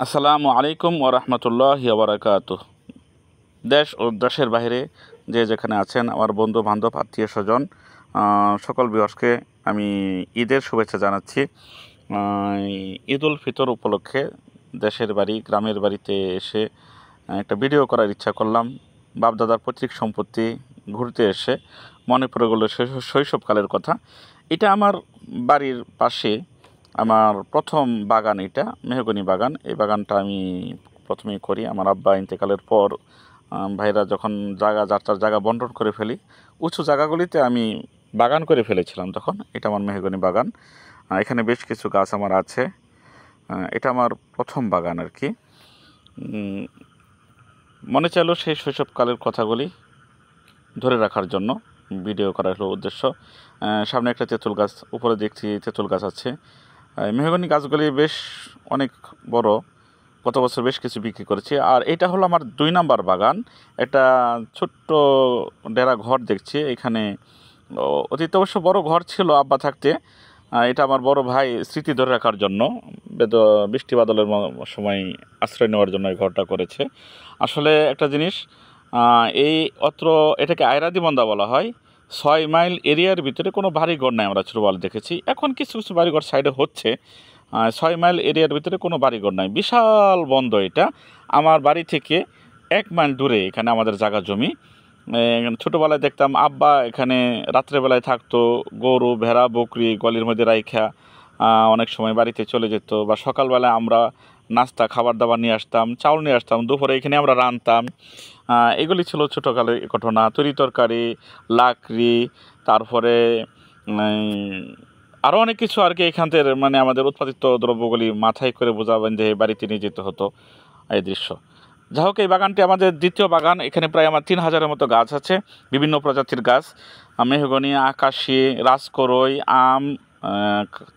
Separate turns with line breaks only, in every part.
আসসালামু আলাইকুম ওয়া রাহমাতুল্লাহি ওয়া বারাকাতুহু। দেশ ও দেশের বাইরে যে যেখানে আছেন আমার বন্ধু বান্ধব আত্মীয় স্বজন সকল ভিউয়ার্সকে আমি ঈদের শুভেচ্ছা জানাচ্ছি। ঈদ উল ফিতর উপলক্ষে দেশের বাড়ি গ্রামের বাড়িতে এসে একটা ভিডিও করার ইচ্ছা করলাম। বাপদাদার পৈতৃক সম্পত্তি ঘুরতে এসে মনে পড়ে গেল শৈশবকালের কথা। এটা আমার বাড়ির পাশে আমার প্রথম বাগান, এটা মেহগনি বাগান। এই বাগানটা আমি প্রথমেই করি আমার আব্বা ইন্তেকালের পর। ভাইরা যখন যার যার জায়গা বন্টন করে ফেলি, উঁচু জায়গাগুলিতে আমি বাগান করে ফেলেছিলাম তখন। এটা আমার মেহগনি বাগান। এখানে বেশ কিছু গাছ আমার আছে। এটা আমার প্রথম বাগান আর কি। মনে চাইলো সেই শৈশবকালের কথাগুলি ধরে রাখার জন্য ভিডিও করা হলো উদ্দেশ্য। সামনে একটা তেঁতুল গাছ, উপরে দেখছি তেঁতুল গাছ আছে। মেহগনি গাছগুলি বেশ অনেক বড়, গত বছর বেশ কিছু বিক্রি করেছি। আর এটা হলো আমার 2 নাম্বার বাগান। একটা ছোট্ট ডেরা ঘর দেখছি এখানে। অতীতে অবশ্য বড় ঘর ছিল আব্বা থাকতে। এটা আমার বড় ভাই স্মৃতি ধরে রাখার জন্য বৃষ্টি বাদলের সময় আশ্রয় নেওয়ার জন্য এই ঘরটা করেছে। আসলে একটা জিনিস, এই এটাকে আয়রাদিবন্দা বলা হয়। 6 মাইল এরিয়ার ভিতরে কোনো বাড়িঘর নাই, আমরা ছোটোবেলা দেখেছি। এখন কিছু কিছু বাড়িঘর সাইডে হচ্ছে। 6 মাইল এরিয়ার ভিতরে কোনো বাড়িঘর নাই, বিশাল বন্ধ এটা। আমার বাড়ি থেকে 1 মাইল দূরে এখানে আমাদের জায়গা জমি। ছোটোবেলায় দেখতাম আব্বা এখানে রাত্রেবেলায় থাকতো, গরু ভেড়া বকরি গলির মধ্যে রাইখা অনেক সময় বাড়িতে চলে যেত। বা সকালবেলায় আমরা নাস্তা খাবার দাবার নিয়ে আসতাম, চাউল নিয়ে আসতাম, দুপুরে এখানে আমরা রাঁধতাম। এগুলি ছিল ছোটোকালের ঘটনা। তরি তরকারি, লাকড়ি, তারপরে আরও অনেক কিছু আর কি। এখান থেকে মানে আমাদের উৎপাদিত দ্রব্যগুলি মাথায় করে বোঝা বেঁধে বাড়িতে নিয়ে যেতে হতো। এই দৃশ্য। যাই হোক, এই বাগানটি আমাদের দ্বিতীয় বাগান। এখানে প্রায় আমার 3000-এর মতো গাছ আছে, বিভিন্ন প্রজাতির গাছ। মেহগনি, আকাশি, রাজকরই, আম,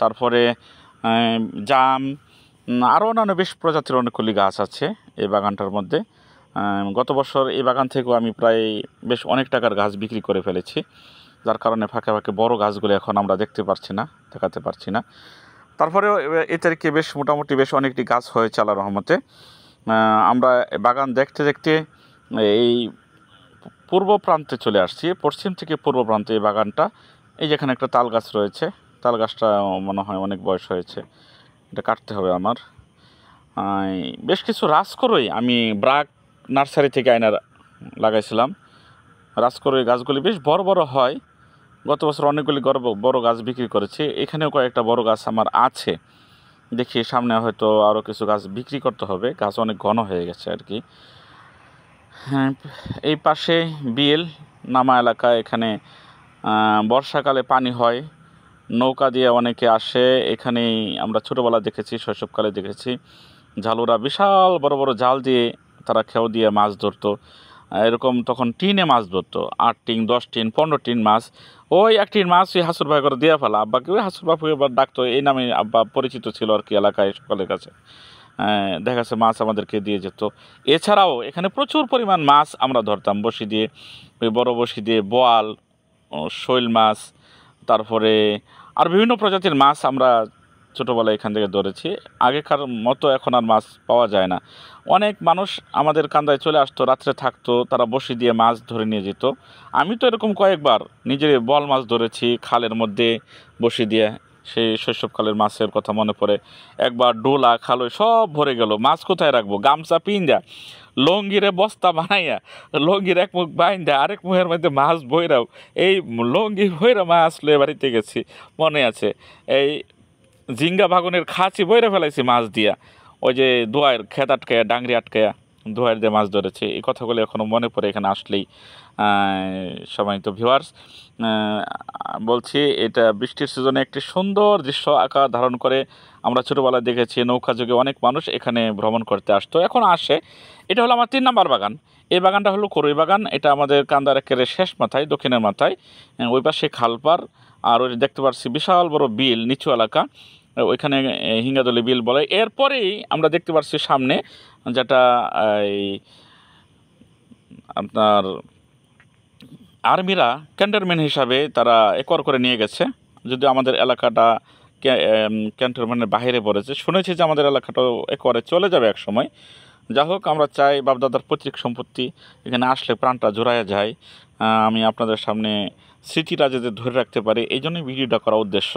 তারপরে জাম, আরও অন্যান্য বেশ প্রজাতির অনেকগুলি গাছ আছে এই বাগানটার মধ্যে। গত বছর এই বাগান থেকেও আমি প্রায় বেশ অনেক টাকার গাছ বিক্রি করে ফেলেছি, যার কারণে ফাঁকে ফাঁকে বড় গাছগুলো এখন আমরা দেখাতে পারছি না। তারপরেও এ তারিখে বেশ মোটামুটি বেশ অনেকটি গাছ হয়েছে আল্লাহর রহমতে। আমরা বাগান দেখতে দেখতে এই পূর্ব প্রান্তে চলে আসছি, পশ্চিম থেকে পূর্ব প্রান্তে এই বাগানটা। এই যেখানে একটা তাল গাছ রয়েছে, তাল গাছটা মনে হয় অনেক বয়স হয়েছে, এটা কাটতে হবে আমার। বেশ কিছু রাজকরই আমি ব্রাক নার্সারি থেকে আয়না লাগাইছিলাম। রাজকরই গাছগুলি বেশ বড় বড় হয়। গত বছর অনেকগুলি বড় গাছ বিক্রি করেছি। এখানেও কয়েকটা বড় গাছ আমার আছে। দেখি সামনে হয়তো আরও কিছু গাছ বিক্রি করতে হবে, গাছ অনেক ঘন হয়ে গেছে আর কি। হ্যাঁ, এই পাশে বিল নামা এলাকা। এখানে বর্ষাকালে পানি হয়, নৌকা দিয়ে অনেকে আসে। এখানেই আমরা ছোটোবেলা দেখেছি, শৈশবকালে দেখেছি ঝালুরা বিশাল বড় বড় জাল দিয়ে তারা খেও দিয়ে মাছ ধরতো। এরকম তখন টিনে মাছ ধরতো, 8 টিন 10 টিন 15 টিন মাছ। ওই 1 টিন মাছ ওই হাসুর ভাই করে দিয়ে ফেলা, আব্বাকে ওই হাসুর বাপু এবার ডাকতো, এই নামে আব্বা পরিচিত ছিল আর কি এলাকায় সকলের কাছে। দেখা যাচ্ছে মাছ আমাদেরকে দিয়ে যেত। এছাড়াও এখানে প্রচুর পরিমাণ মাছ আমরা ধরতাম বড়শি দিয়ে, ওই বড় বড়শি দিয়ে বোয়াল, শৈল মাছ, তারপরে আর বিভিন্ন প্রজাতির মাছ আমরা ছোটোবেলায় এখান থেকে ধরেছি। আগেকার মতো এখন আর মাছ পাওয়া যায় না। অনেক মানুষ আমাদের কান্দায় চলে আসতো, রাত্রে থাকতো, তারা বড়শি দিয়ে মাছ ধরে নিয়ে যেত। আমি তো এরকম কয়েকবার নিজের বোয়াল মাছ ধরেছি খালের মধ্যে বড়শি দিয়ে। সেই শৈশবকালের মাছের কথা মনে পড়ে। একবার ডোলা খালই সব ভরে গেল, মাছ কোথায় রাখবো, গামছা পিন্দা লঙ্গিরে বস্তা বানাইয়া লঙ্গির এক মুখ বাইন্দা আরেক মুখের মধ্যে মাছ বইরাও, এই লঙ্গি বইরা মাছ লয়ে বাড়িতে গেছি মনে আছে। এই ঝিঙ্গা ভাগনের খাঁচি বইরে ফেলাইছি মাছ দিয়া, ওই যে দোয়ার খেত আটকায়া ডাংরি আটকায়া দোয়ার দিয়ে মাছ ধরেছে। এই কথাগুলো এখনও মনে পড়ে এখানে আসলেই। সম্মানিত ভিউয়ার্স, বলছি এটা বৃষ্টির সিজনে একটি সুন্দর দৃশ্য আকার ধারণ করে। আমরা ছোটোবেলায় দেখেছি নৌকা যুগে অনেক মানুষ এখানে ভ্রমণ করতে আসতো, এখন আসে। এটা হলো আমার 3 নাম্বার বাগান। এই বাগানটা হলো করই বাগান। এটা আমাদের কান্দার একেবারে শেষ মাথায়, দক্ষিণের মাথায়। ওই পাশে খালপার, আর ওই দেখতে পাচ্ছি বিশাল বড় বিল, নিচু এলাকা, ওইখানে হিঙ্গাদলি বিল বলে। এরপরেই আমরা দেখতে পাচ্ছি সামনে যেটা এই আপনার আর্মিরা ক্যান্টনমেন্ট হিসাবে তারা একর করে নিয়ে গেছে। যদি আমাদের এলাকাটা ক্যান্টনমেন্টের বাইরে পড়েছে। শুনেছি যে আমাদের এলাকাটাও একেবারে চলে যাবে এক সময়। যা হোক, আমরা চাই বাপদাদার পৈতৃক সম্পত্তি এখানে আসলে প্রাণটা জোড়ায় যায়। আমি আপনাদের সামনে স্মৃতিটা যাতে ধরে রাখতে পারি, এই জন্যই ভিডিওটা করার উদ্দেশ্য।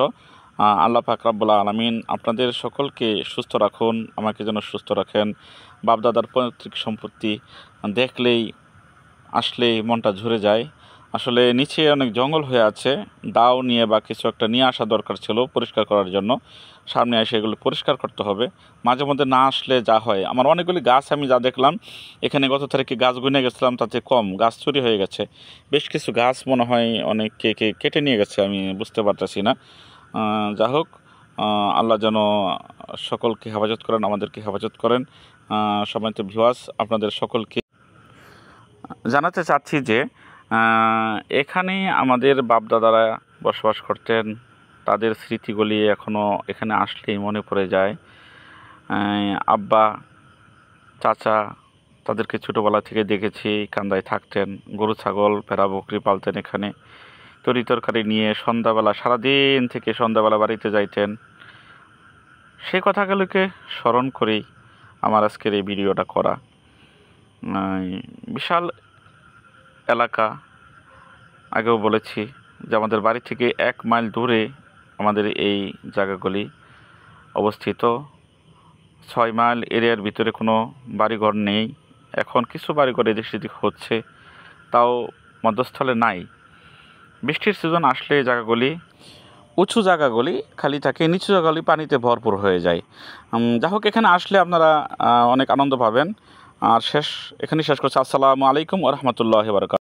আল্লাহ পাক রব্বুল আলামিন আপনাদের সকলকে সুস্থ রাখুন, আমাকে যেন সুস্থ রাখেন। বাপদাদার পৈতৃক সম্পত্তি দেখলেই আসলেই মনটা ঝরে যায়। আসলে নিচে অনেক জঙ্গল হয়ে আছে, দাও নিয়ে বা কিছু একটা নিয়ে আসা দরকার ছিল পরিষ্কার করার জন্য। সামনে এসে এগুলো পরিষ্কার করতে হবে। মাঝে মধ্যে না আসলে যা হয়, আমার অনেকগুলি গাছ আমি যা দেখলাম এখানে গত তারিখে গাছ গুনে গেছিলাম, তাতে কম গাছ চুরি হয়ে গেছে। বেশ কিছু গাছ মনে হয় অনেক কে কেটে নিয়ে গেছে, আমি বুঝতে পারতেছি না। যা হোক, আল্লাহ যেন সকলকে হেফাজত করেন, আমাদেরকে হেফাজত করেন। সম্মানিত ভিউয়ার্স, আপনাদের সকলকে জানাতে চাচ্ছি যে এখানে আমাদের বাপদাদারা বসবাস করতেন, তাদের স্মৃতিগুলি এখনও এখানে আসলেই মনে পড়ে যায়। আব্বা, চাচা, তাদেরকে ছোটোবেলা থেকে দেখেছি কান্দায় থাকতেন, গরু ছাগল ভেড়া বকরি পালতেন এখানে, তরি তরকারি নিয়ে সন্ধ্যাবেলা সারাদিন থেকে সন্ধ্যাবেলা বাড়িতে যাইতেন। সেই কথাগুলোকে স্মরণ করেই আমার আজকের এই ভিডিওটা করা। বিশাল এলাকা, আগেও বলেছি যে আমাদের বাড়ি থেকে 1 মাইল দূরে আমাদের এই জায়গাগুলি অবস্থিত। 6 মাইল এরিয়ার ভিতরে কোনো বাড়িঘর নেই। এখন কিছু বাড়িঘর এদিক সেদিক হচ্ছে, তাও মধ্যস্থলে নাই। বৃষ্টির সিজন আসলে এই জায়গাগুলি, উঁচু জায়গাগুলি খালি থাকে, নিচু জায়গাগুলি পানিতে ভরপুর হয়ে যায়। যা হোক, এখানে আসলে আপনারা অনেক আনন্দ পাবেন। আর এখানেই শেষ করছি। আসসালামু আলাইকুম ওয়া রাহমাতুল্লাহি ওয়া বারাকাতুহু।